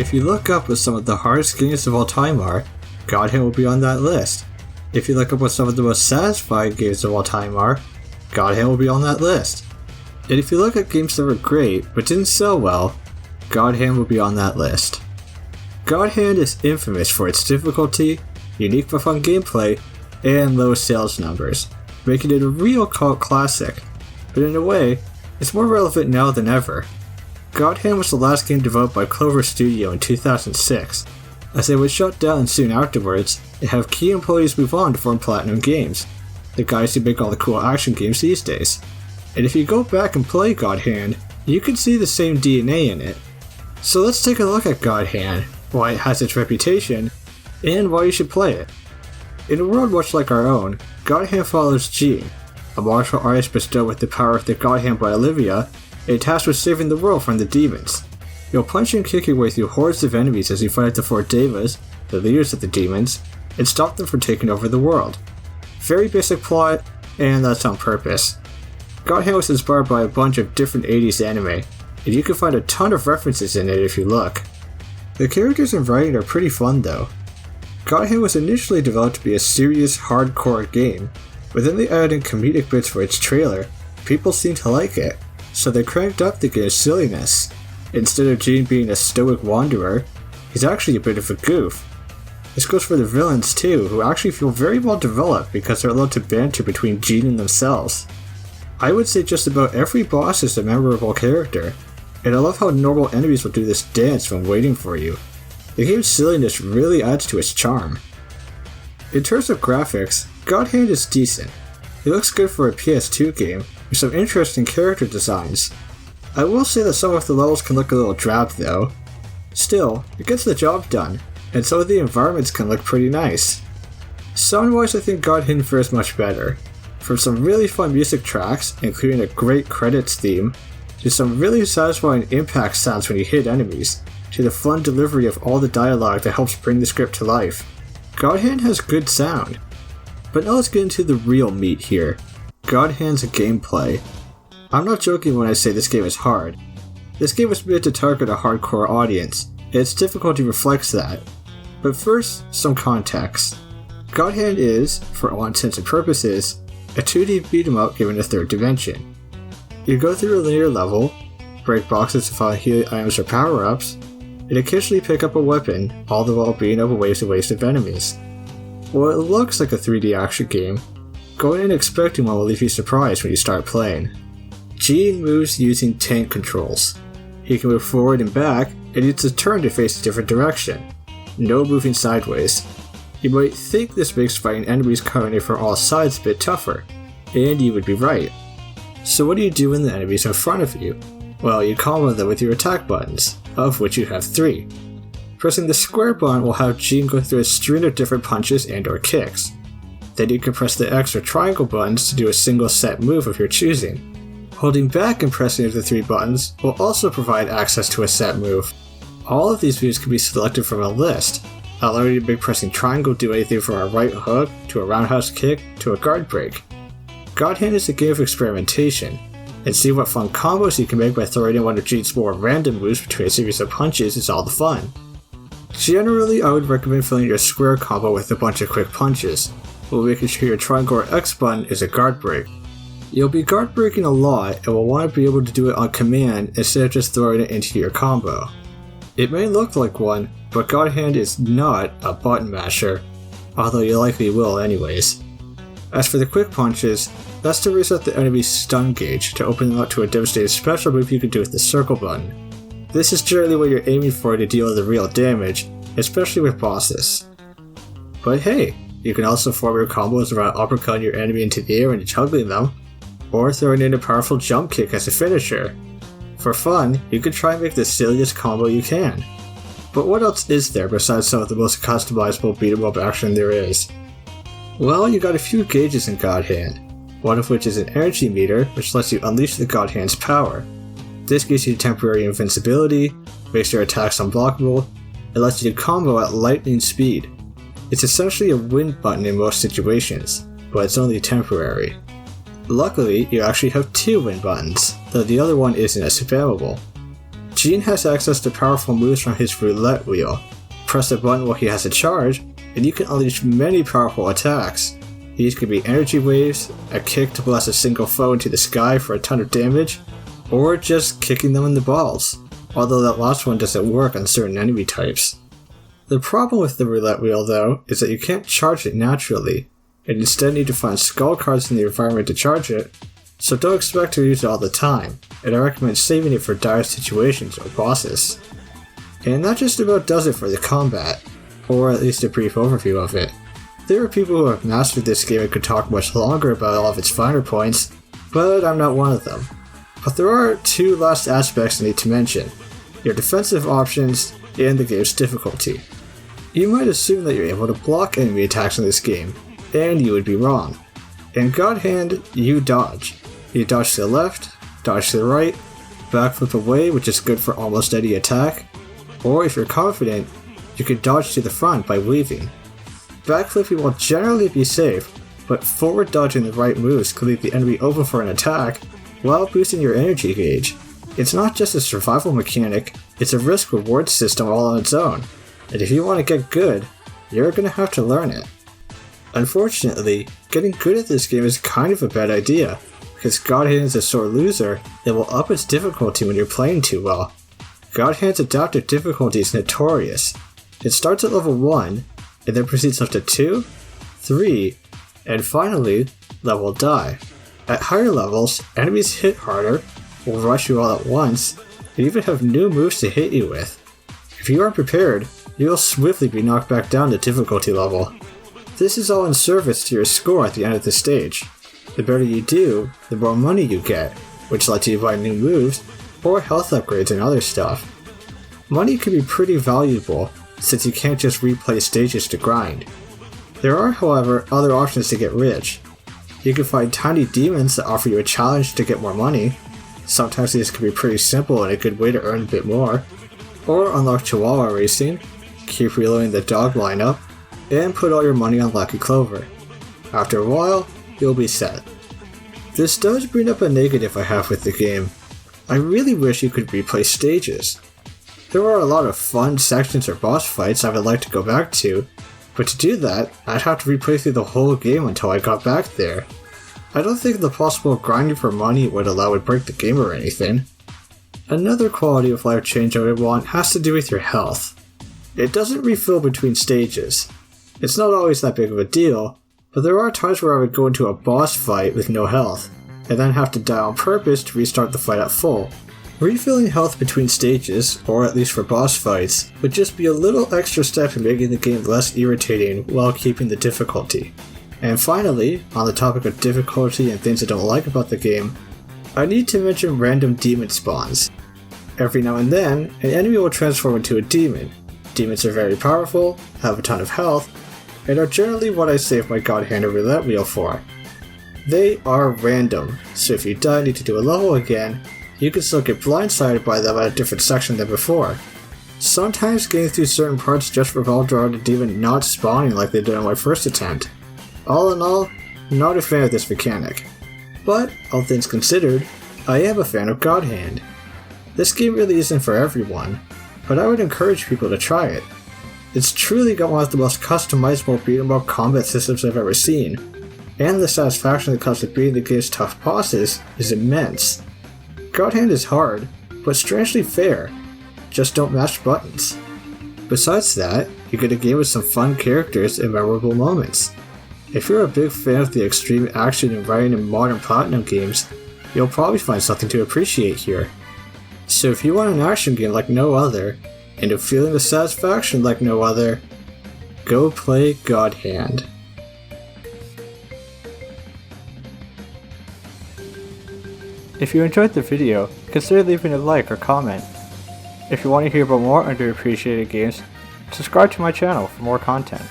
If you look up what some of the hardest games of all time are, God Hand will be on that list. If you look up what some of the most satisfying games of all time are, God Hand will be on that list. And if you look at games that were great but didn't sell well, God Hand will be on that list. God Hand is infamous for its difficulty, unique but fun gameplay, and low sales numbers, making it a real cult classic. But in a way, it's more relevant now than ever. God Hand was the last game developed by Clover Studio in 2006, as they would shut down soon afterwards and have key employees move on to form Platinum Games, the guys who make all the cool action games these days. And if you go back and play God Hand, you can see the same DNA in it. So let's take a look at God Hand, why it has its reputation, and why you should play it. In a world much like our own, God Hand follows Jean, a martial artist bestowed with the power of the God Hand by Olivia, and tasked with saving the world from the demons. You'll punch and kick your way through hordes of enemies as you fight the 4 Devas, the leaders of the demons, and stop them from taking over the world. Very basic plot, and that's on purpose. God Hand was inspired by a bunch of different 80s anime, and you can find a ton of references in it if you look. The characters and writing are pretty fun though. God Hand was initially developed to be a serious, hardcore game, but then they added in comedic bits for its trailer. People seemed to like it, so they cranked up the game's silliness. Instead of Jean being a stoic wanderer, he's actually a bit of a goof. This goes for the villains too, who actually feel very well developed because they're allowed to banter between Jean and themselves. I would say just about every boss is a memorable character, and I love how normal enemies will do this dance when waiting for you. The game's silliness really adds to its charm. In terms of graphics, God Hand is decent. It looks good for a PS2 game, with some interesting character designs. I will say that some of the levels can look a little drab though. Still, it gets the job done, and some of the environments can look pretty nice. Sound-wise, I think God Hand fares much better. From some really fun music tracks, including a great credits theme, to some really satisfying impact sounds when you hit enemies, to the fun delivery of all the dialogue that helps bring the script to life. God Hand has good sound. But now let's get into the real meat here. God Hand's gameplay. I'm not joking when I say this game is hard. This game was made to target a hardcore audience, and its difficulty reflects that. But first, some context. God Hand is, for all intents and purposes, a 2D beat-em-up given a third dimension. You go through a linear level, break boxes to find healing items or power-ups, and occasionally pick up a weapon, all the while beating up a waves of enemies. While it looks like a 3D action game, going in expecting one will leave you surprised when you start playing. Jean moves using tank controls. He can move forward and back, and uses a turn to face a different direction. No moving sideways. You might think this makes fighting enemies coming in from all sides a bit tougher, and you would be right. So what do you do when the enemies are in front of you? Well, you combo them with your attack buttons, of which you have 3. Pressing the square button will have Jean go through a string of different punches and or kicks. Then you can press the X or triangle buttons to do a single set move of your choosing. Holding back and pressing the 3 buttons will also provide access to a set move. All of these moves can be selected from a list, allowing you to make pressing triangle do anything from a right hook, to a roundhouse kick, to a guard break. God Hand is a game of experimentation, and see what fun combos you can make by throwing in one of Jean's more random moves between a series of punches is all the fun. Generally, I would recommend filling your square combo with a bunch of quick punches, while making sure your triangle or X button is a guard break. You'll be guard breaking a lot and will want to be able to do it on command instead of just throwing it into your combo. It may look like one, but God Hand is not a button masher, although you likely will anyways. As for the quick punches, that's to reset the enemy's stun gauge to open them up to a devastating special move you can do with the circle button. This is generally what you're aiming for to deal the real damage, especially with bosses. But hey, you can also form your combos around uppercutting your enemy into the air and juggling them, or throwing in a powerful jump kick as a finisher. For fun, you can try and make the silliest combo you can. But what else is there besides some of the most customizable beat-em-up action there is? Well, you got a few gauges in God Hand, one of which is an energy meter which lets you unleash the God Hand's power. This gives you temporary invincibility, makes your attacks unblockable, and lets you combo at lightning speed. It's essentially a win button in most situations, but it's only temporary. Luckily, you actually have 2 win buttons, though the other one isn't as spammable. Gene has access to powerful moves from his roulette wheel. Press the button while he has a charge, and you can unleash many powerful attacks. These could be energy waves, a kick to blast a single foe into the sky for a ton of damage, or just kicking them in the balls, although that last one doesn't work on certain enemy types. The problem with the roulette wheel though is that you can't charge it naturally, and instead need to find skull cards in the environment to charge it, so don't expect to use it all the time, and I recommend saving it for dire situations or bosses. And that just about does it for the combat, or at least a brief overview of it. There are people who have mastered this game and could talk much longer about all of its finer points, but I'm not one of them. But there are two last aspects I need to mention: your defensive options and the game's difficulty. You might assume that you're able to block enemy attacks in this game, and you would be wrong. In God Hand, you dodge. You dodge to the left, dodge to the right, backflip away, which is good for almost any attack, or if you're confident, you can dodge to the front by weaving. Backflipping will generally be safe, but forward dodging the right moves can leave the enemy open for an attack while boosting your energy gauge. It's not just a survival mechanic, it's a risk-reward system all on its own, and if you want to get good, you're going to have to learn it. Unfortunately, getting good at this game is kind of a bad idea, because God Hand is a sore loser that will up its difficulty when you're playing too well. God Hand's adaptive difficulty is notorious. It starts at level 1, and then proceeds up to 2, 3, and finally, level die. At higher levels, enemies hit harder, will rush you all at once, and even have new moves to hit you with. If you aren't prepared, you will swiftly be knocked back down to difficulty level. This is all in service to your score at the end of the stage. The better you do, the more money you get, which lets you buy new moves, or health upgrades and other stuff. Money can be pretty valuable, since you can't just replay stages to grind. There are, however, other options to get rich. You can find tiny demons that offer you a challenge to get more money. Sometimes these can be pretty simple and a good way to earn a bit more. Or unlock Chihuahua racing, keep reloading the dog lineup, and put all your money on Lucky Clover. After a while, you'll be set. This does bring up a negative I have with the game. I really wish you could replay stages. There are a lot of fun sections or boss fights I would like to go back to, but to do that, I'd have to replay through the whole game until I got back there. I don't think the possible grinding for money would allow it break the game or anything. Another quality of life change I would want has to do with your health. It doesn't refill between stages. It's not always that big of a deal, but there are times where I would go into a boss fight with no health, and then have to die on purpose to restart the fight at full. Refilling health between stages, or at least for boss fights, would just be a little extra step in making the game less irritating while keeping the difficulty. And finally, on the topic of difficulty and things I don't like about the game, I need to mention random demon spawns. Every now and then, an enemy will transform into a demon. Demons are very powerful, have a ton of health, and are generally what I save my God Hand or roulette wheel for. They are random, so if you die and need to do a level again, you can still get blindsided by them at a different section than before. Sometimes getting through certain parts just revolved around a demon not spawning like they did on my first attempt. All in all, not a fan of this mechanic. But, all things considered, I am a fan of God Hand. This game really isn't for everyone, but I would encourage people to try it. It's truly got one of the most customizable beat-em-up combat systems I've ever seen, and the satisfaction that comes with beating the game's tough bosses is immense. God Hand is hard, but strangely fair. Just don't mash buttons. Besides that, you get a game with some fun characters and memorable moments. If you're a big fan of the extreme action and writing in modern Platinum games, you'll probably find something to appreciate here. So if you want an action game like no other, and a feeling of satisfaction like no other, go play God Hand. If you enjoyed the video, consider leaving a like or comment. If you want to hear about more underappreciated games, subscribe to my channel for more content.